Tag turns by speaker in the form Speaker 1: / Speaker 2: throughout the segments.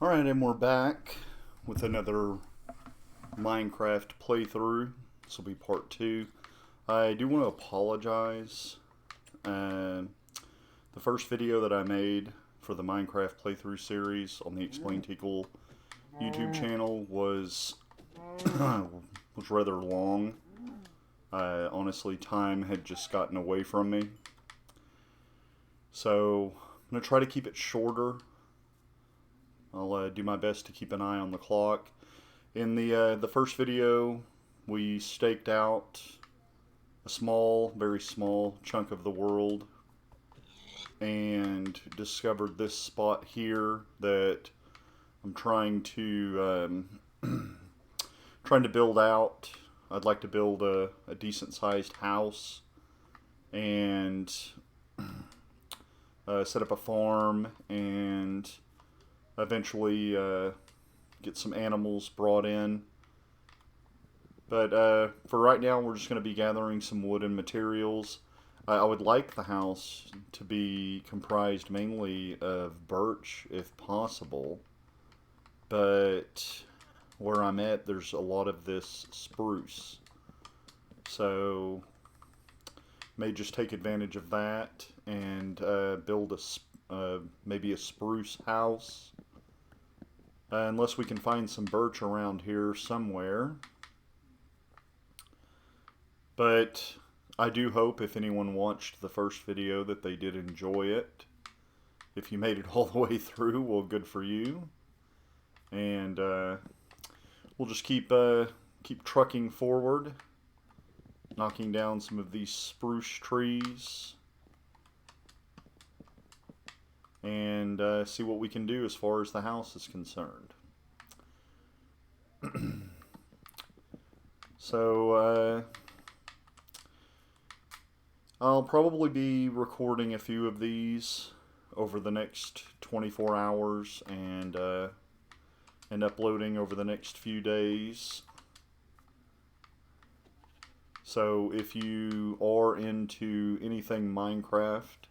Speaker 1: Alright, and we're back with another Minecraft playthrough. This will be part 2. I do want to apologize. The first video that I made for the Minecraft playthrough series on the Explain Tickle YouTube channel was rather long. Honestly, time had just gotten away from me. So I'm going to try to keep it shorter. I'll do my best to keep an eye on the clock. In the first video, we staked out a small, very small chunk of the world and discovered this spot here that I'm trying to build out. I'd like to build a decent sized house and set up a farm and eventually get some animals brought in. But for right now, we're just going to be gathering some wood and materials. I would like the house to be comprised mainly of birch, if possible. But where I'm at, there's a lot of this spruce. So may just take advantage of that and build maybe a spruce house. Unless we can find some birch around here somewhere. But I do hope if anyone watched the first video that they did enjoy it. If you made it all the way through, well, good for you. And we'll just keep trucking forward, knocking down some of these spruce trees, and see what we can do as far as the house is concerned. So I'll probably be recording a few of these over the next 24 hours and uploading over the next few days. So if you are into anything Minecraft,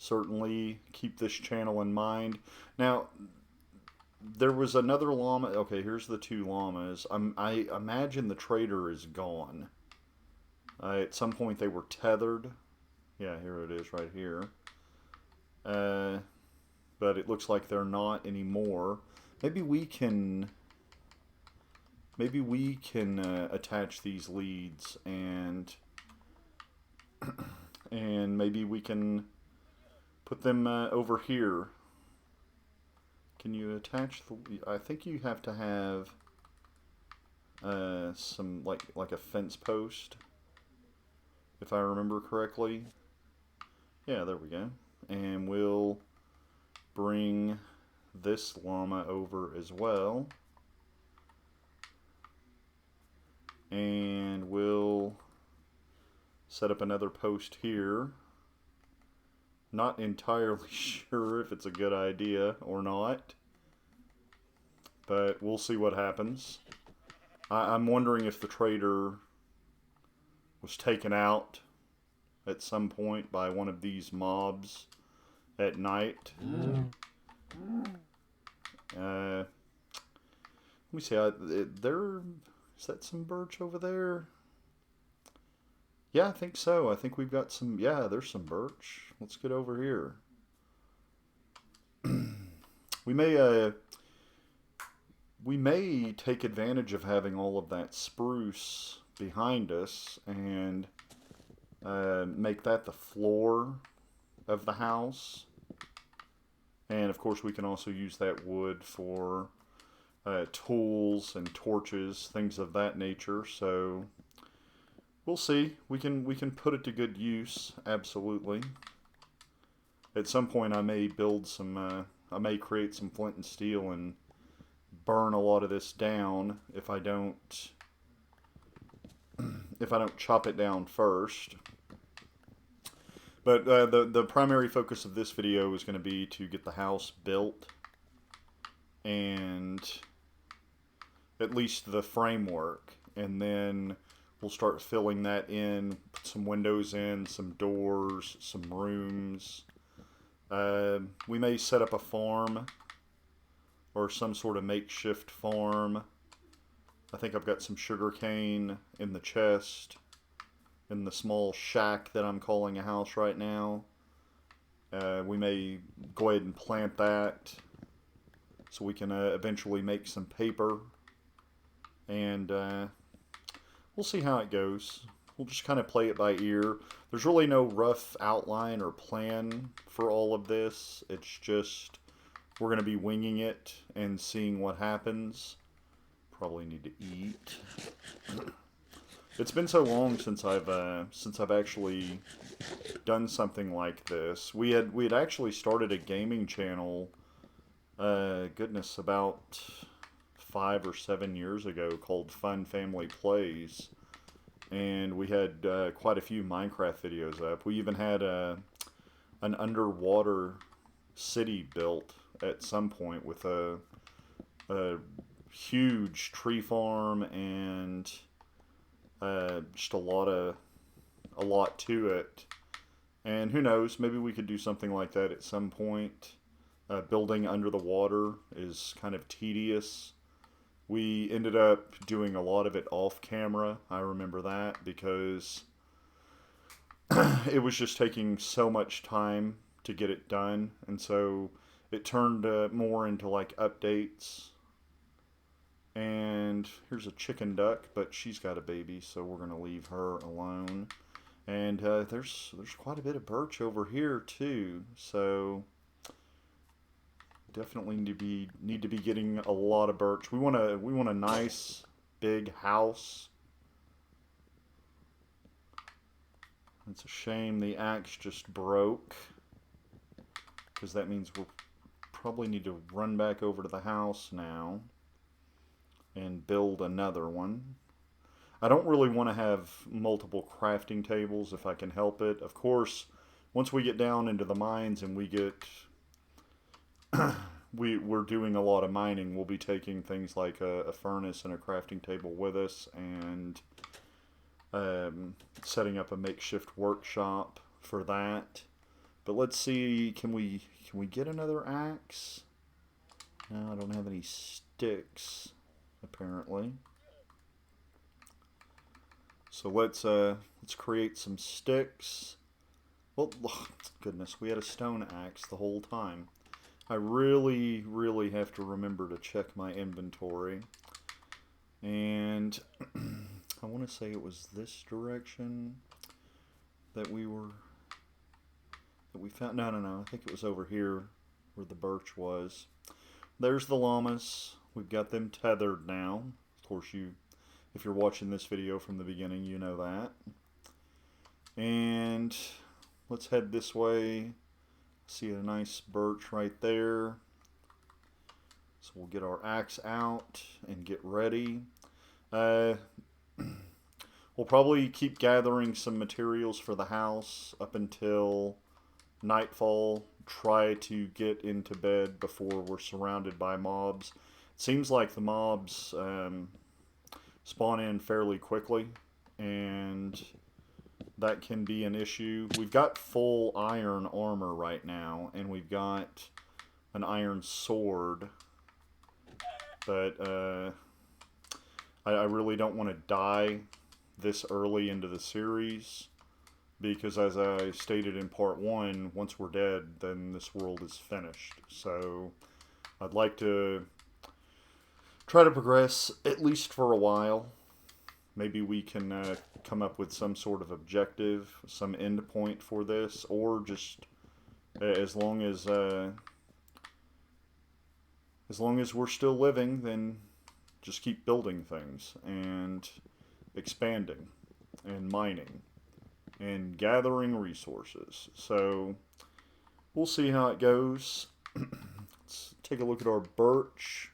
Speaker 1: certainly keep this channel in mind. Now, there was another llama. Okay, here's the two llamas. I imagine the trader is gone. At some point they were tethered. Yeah, here it is right here. But it looks like they're not anymore. Maybe we can attach these leads and maybe we can put them over here. Can you attach the... I think you have to have some like a fence post, if I remember correctly. Yeah, there we go. And we'll bring this llama over as well. And we'll set up another post here. Not entirely sure if it's a good idea or not, but we'll see what happens. I'm wondering if the trader was taken out at some point by one of these mobs at night. Let me see. Is that some birch over there? Yeah, I think so. I think we've got some... Yeah, there's some birch. Let's get over here. We may take advantage of having all of that spruce behind us and make that the floor of the house. And of course we can also use that wood for tools and torches, things of that nature. So we'll see. We can put it to good use, absolutely. At some point I may build some I may create some flint and steel and burn a lot of this down if I don't chop it down first. But the primary focus of this video is going to be to get the house built and at least the framework, and then we'll start filling that in, put some windows in, some doors, some rooms. We may set up a farm or some sort of makeshift farm. I think I've got some sugar cane in the chest, in the small shack that I'm calling a house right now. We may go ahead and plant that so we can eventually make some paper. And we'll see how it goes. We'll just kind of play it by ear. There's really no rough outline or plan for all of this. It's just we're going to be winging it and seeing what happens. Probably need to eat. It's been so long since I've actually done something like this. We had actually started a gaming channel. Goodness, about 5 or 7 years ago, called Fun Family Plays, and we had quite a few Minecraft videos up. We even had an underwater city built at some point with a huge tree farm and just a lot to it. And who knows, maybe we could do something like that at some point. Building under the water is kind of tedious. We ended up doing a lot of it off camera. I remember that because it was just taking so much time to get it done. And so it turned more into like updates. And here's a chicken duck, but she's got a baby, so we're going to leave her alone. And there's quite a bit of birch over here too. So definitely need to be getting a lot of birch. We want a nice big house. It's a shame the axe just broke, because that means we'll probably need to run back over to the house now and build another one. I don't really want to have multiple crafting tables if I can help it. Of course, once we get down into the mines and we get we're doing a lot of mining, we'll be taking things like a furnace and a crafting table with us, and setting up a makeshift workshop for that. But let's see, can we get another axe? No, I don't have any sticks, apparently. So let's create some sticks. Well, goodness, we had a stone axe the whole time. I really, really have to remember to check my inventory. And I want to say it was this direction that we found. No, I think it was over here where the birch was. There's the llamas. We've got them tethered now. Of course, if you're watching this video from the beginning, you know that. And let's head this way. See a nice birch right there. So we'll get our axe out and get ready. We'll probably keep gathering some materials for the house up until nightfall. Try to get into bed before we're surrounded by mobs. It seems like the mobs spawn in fairly quickly, and that can be an issue. We've got full iron armor right now, and we've got an iron sword, but I really don't want to die this early into the series, because as I stated in part 1, once we're dead, then this world is finished. So I'd like to try to progress at least for a while. Maybe we can come up with some sort of objective, some end point for this, or just as long as we're still living, then just keep building things and expanding and mining and gathering resources. So we'll see how it goes. Let's take a look at our birch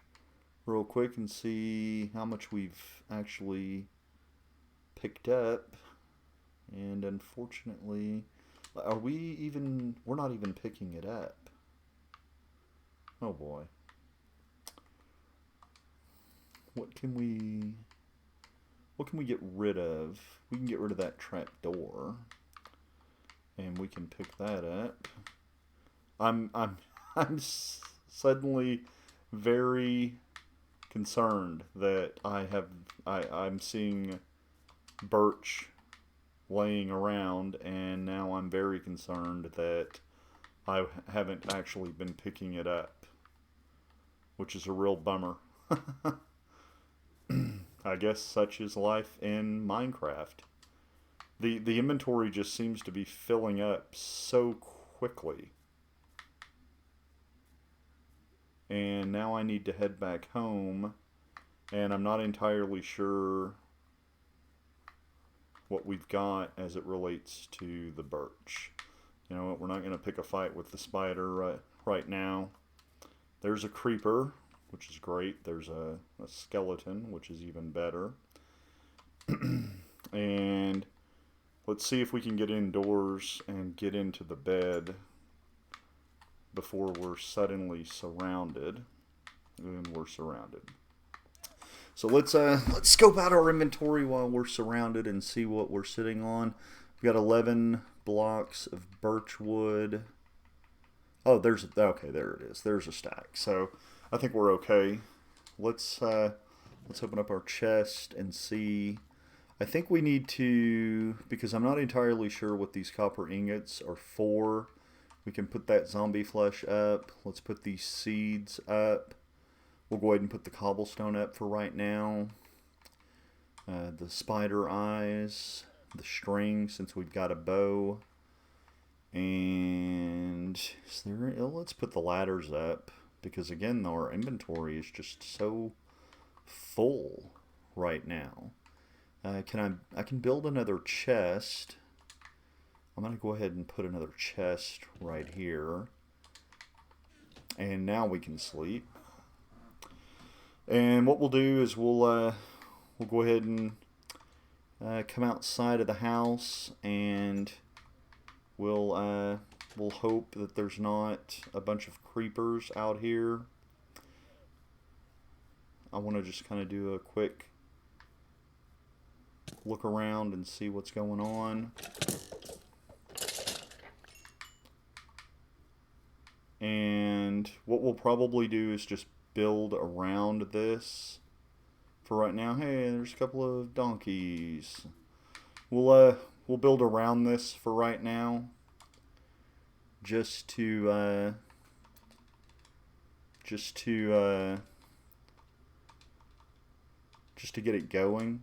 Speaker 1: real quick and see how much we've actually picked up. And unfortunately, we're not even picking it up. Oh boy. What can we get rid of? We can get rid of that trap door, and we can pick that up. I'm suddenly very concerned that I'm seeing birch laying around, and now I'm very concerned that I haven't actually been picking it up, which is a real bummer. I guess such is life in Minecraft. The inventory just seems to be filling up so quickly. And now I need to head back home, and I'm not entirely sure what we've got as it relates to the birch. You know what, we're not going to pick a fight with the spider right now. There's a creeper, which is great. There's a skeleton, which is even better. And let's see if we can get indoors and get into the bed before we're suddenly surrounded. And we're surrounded. So let's scope out our inventory while we're surrounded and see what we're sitting on. We've got 11 blocks of birch wood. Oh, okay, there it is. There's a stack. So I think we're okay. Let's open up our chest and see. I think we need to, because I'm not entirely sure what these copper ingots are for. We can put that zombie flesh up. Let's put these seeds up. We'll go ahead and put the cobblestone up for right now. The spider eyes, the string, since we've got a bow. And let's put the ladders up, because again, our inventory is just so full right now. I can build another chest. I'm going to go ahead and put another chest right here. And now we can sleep. And what we'll do is we'll go ahead and come outside of the house, and we'll hope that there's not a bunch of creepers out here. I want to just kind of do a quick look around and see what's going on. And what we'll probably do is just build around this for right now. Hey, there's a couple of donkeys. We'll build around this for right now, just to get it going.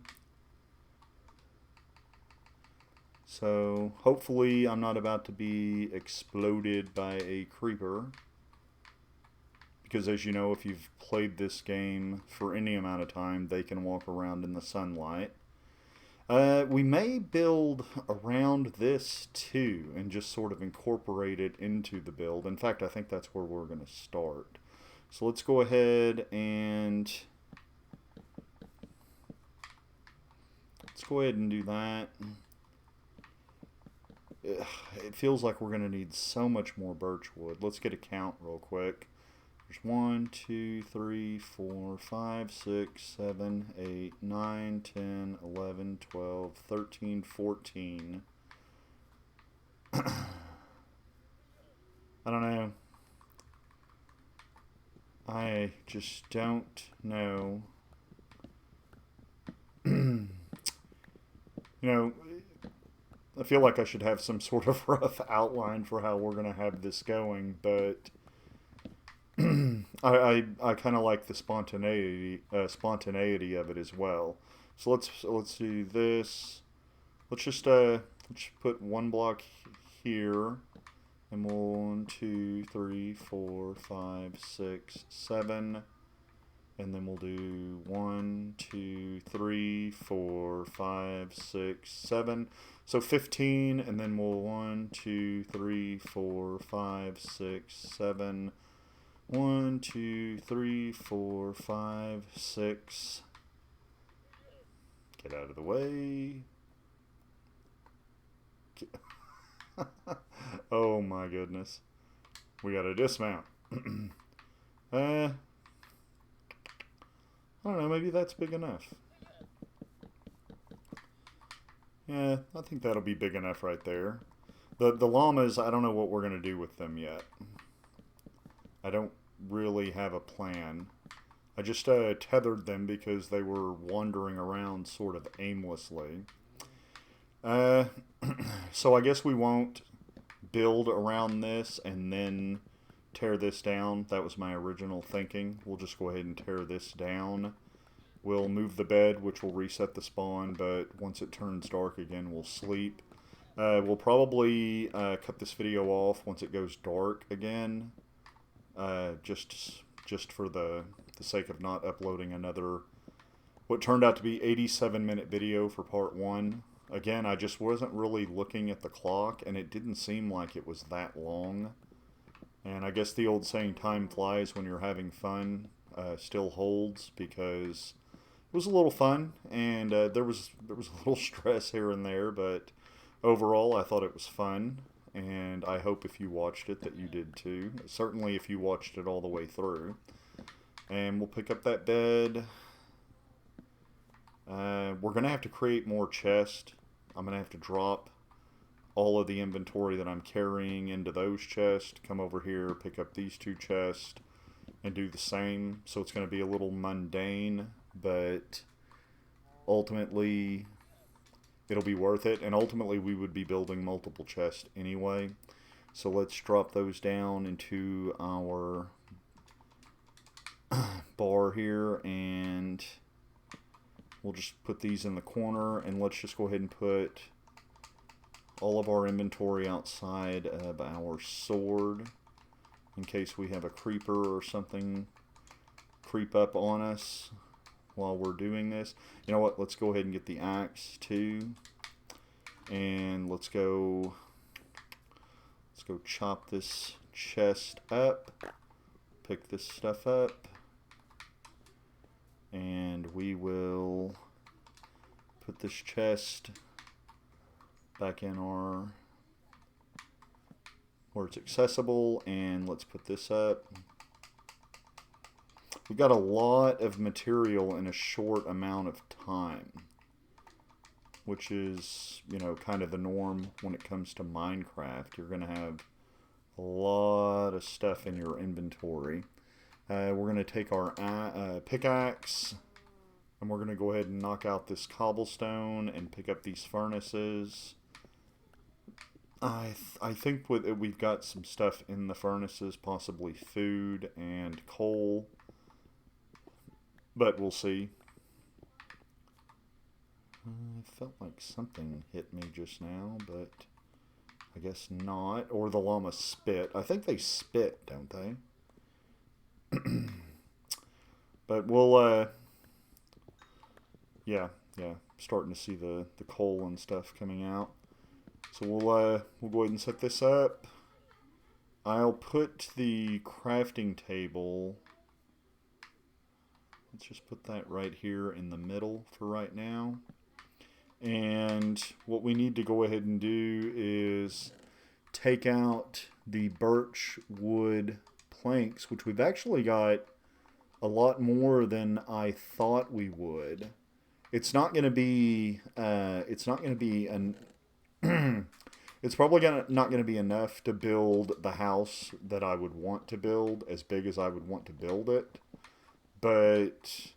Speaker 1: So hopefully I'm not about to be exploded by a creeper, because as you know, if you've played this game for any amount of time, they can walk around in the sunlight. We may build around this too and just sort of incorporate it into the build. In fact, I think that's where we're going to start. So let's go ahead and do that. It feels like we're going to need so much more birch wood. Let's get a count real quick. There's 1, 2, 3, 4, 5, 6, 7, 8, 9, 10, 11, 12, 13, 14. I don't know. I just don't know. You know, I feel like I should have some sort of rough outline for how we're going to have this going, but I kind of like the spontaneity of it as well. So let's do this. Let's put one block here, and we'll 1, 2, 3, 4, 5, 6, 7. And then we'll do 1, 2, 3, 4, 5, 6, 7. So 15, and then we'll 1, 2, 3, 4, 5, 6, 7. 1, 2, 3, 4, 5, 6. Get out of the way. Oh my goodness. We gotta dismount. I don't know, maybe that's big enough. Yeah, I think that'll be big enough right there. The llamas, I don't know what we're going to do with them yet. I don't really have a plan. I just tethered them because they were wandering around sort of aimlessly. Uh, so I guess we won't build around this and then tear this down. That was my original thinking. We'll just go ahead and tear this down. We'll move the bed, which will reset the spawn, but once it turns dark again, we'll sleep. We'll probably cut this video off once it goes dark again, just for the sake of not uploading another, what turned out to be 87-minute video for part 1. Again, I just wasn't really looking at the clock, and it didn't seem like it was that long. And I guess the old saying, time flies when you're having fun, still holds, because it was a little fun, and there was a little stress here and there, but overall I thought it was fun, and I hope if you watched it that you did too. Certainly if you watched it all the way through. And we'll pick up that bed. We're going to have to create more chests. I'm going to have to drop all of the inventory that I'm carrying into those chests. Come over here, pick up these 2 chests, and do the same. So it's going to be a little mundane, but ultimately it'll be worth it. And ultimately we would be building multiple chests anyway. So let's drop those down into our bar here, and we'll just put these in the corner, and let's just go ahead and put all of our inventory outside of our sword in case we have a creeper or something creep up on us while we're doing this. You know what, let's go ahead and get the axe too, and let's go chop this chest up, pick this stuff up, and we will put this chest back in our where it's accessible, and let's put this up. We've got a lot of material in a short amount of time, which is, you know, kind of the norm when it comes to Minecraft. You're going to have a lot of stuff in your inventory. We're going to take our pickaxe, and we're going to go ahead and knock out this cobblestone and pick up these furnaces. I think we've got some stuff in the furnaces, possibly food and coal, but we'll see. I felt like something hit me just now, but I guess not. Or the llama spit. I think they spit, don't they? But we'll, yeah, starting to see the coal and stuff coming out. So we'll go ahead and set this up. I'll put the crafting table. Let's just put that right here in the middle for right now. And what we need to go ahead and do is take out the birch wood planks, which we've actually got a lot more than I thought we would. It's not going to be it's probably not going to be enough to build the house that I would want to build, as big as I would want to build it, but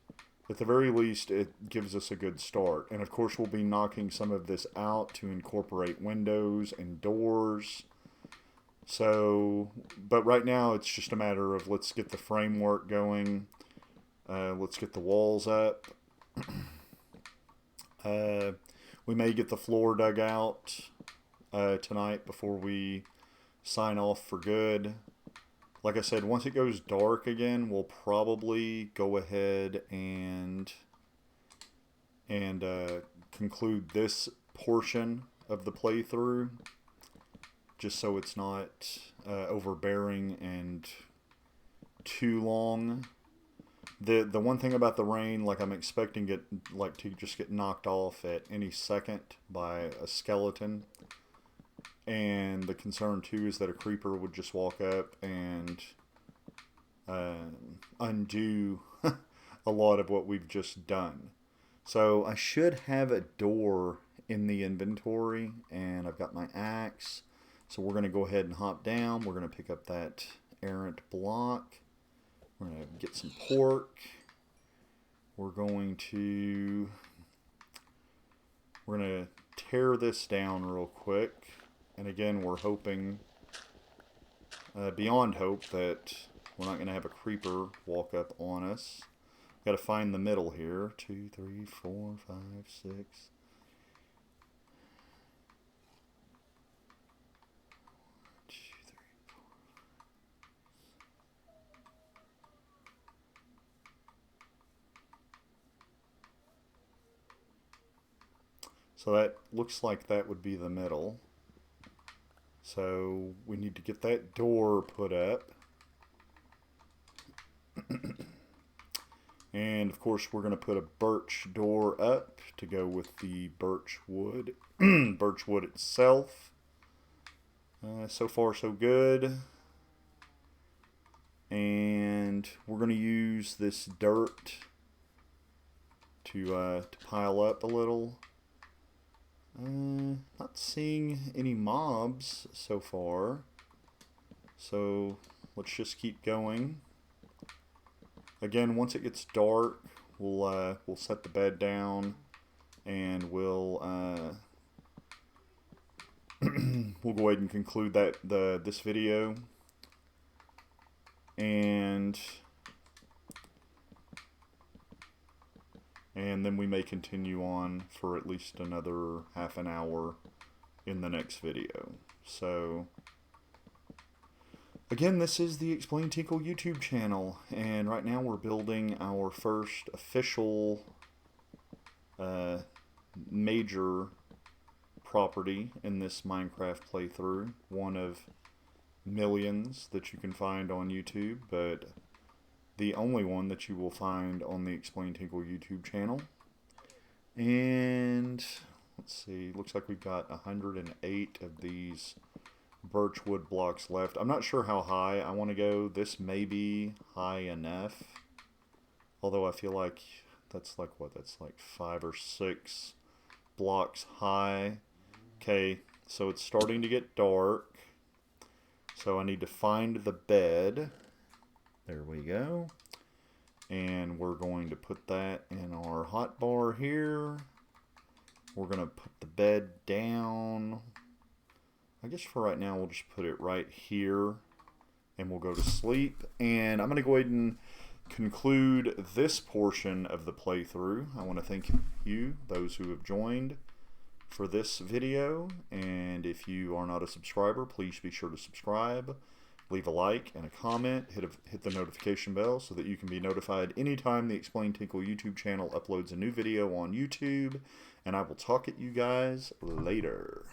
Speaker 1: at the very least it gives us a good start. And of course we'll be knocking some of this out to incorporate windows and doors. So, but right now it's just a matter of let's get the framework going. Let's get the walls up. We may get the floor dug out tonight before we sign off for good. Like I said, once it goes dark again, we'll probably go ahead and conclude this portion of the playthrough, just so it's not overbearing and too long. The one thing about the rain, like I'm expecting it to just get knocked off at any second by a skeleton. And the concern too is that a creeper would just walk up and undo a lot of what we've just done. So I should have a door in the inventory, and I've got my axe. So we're going to go ahead and hop down. We're going to pick up that errant block. get some pork. We're going to tear this down real quick. And again, we're hoping, beyond hope, that we're not going to have a creeper walk up on us. Got to find the middle here. 2, 3, 4, 5, 6. So that looks like that would be the middle. So we need to get that door put up. And of course we're going to put a birch door up to go with the birch wood. Birch wood itself. So far so good. And we're going to use this dirt to pile up a little. Not seeing any mobs so far, so let's just keep going. Again, once it gets dark, we'll set the bed down, and we'll we'll go ahead and conclude this video, and then we may continue on for at least another half an hour in the next video. So, again, this is the Explain Tinkle YouTube channel, and right now we're building our first official major property in this Minecraft playthrough. One of millions that you can find on YouTube, but the only one that you will find on the Explain Tinkle YouTube channel. And let's see, looks like we've got 108 of these birchwood blocks left. I'm not sure how high I want to go. This may be high enough, although I feel like that's like, what, that's like 5 or 6 blocks high. Okay, so it's starting to get dark, so I need to find the bed. There we go. And we're going to put that in our hotbar here. We're going to put the bed down. I guess for right now we'll just put it right here. And we'll go to sleep. And I'm going to go ahead and conclude this portion of the playthrough. I want to thank you, those who have joined, for this video. And if you are not a subscriber, please be sure to subscribe. Leave a like and a comment, hit the notification bell so that you can be notified anytime the Explain Tinkle YouTube channel uploads a new video on YouTube, and I will talk at you guys later.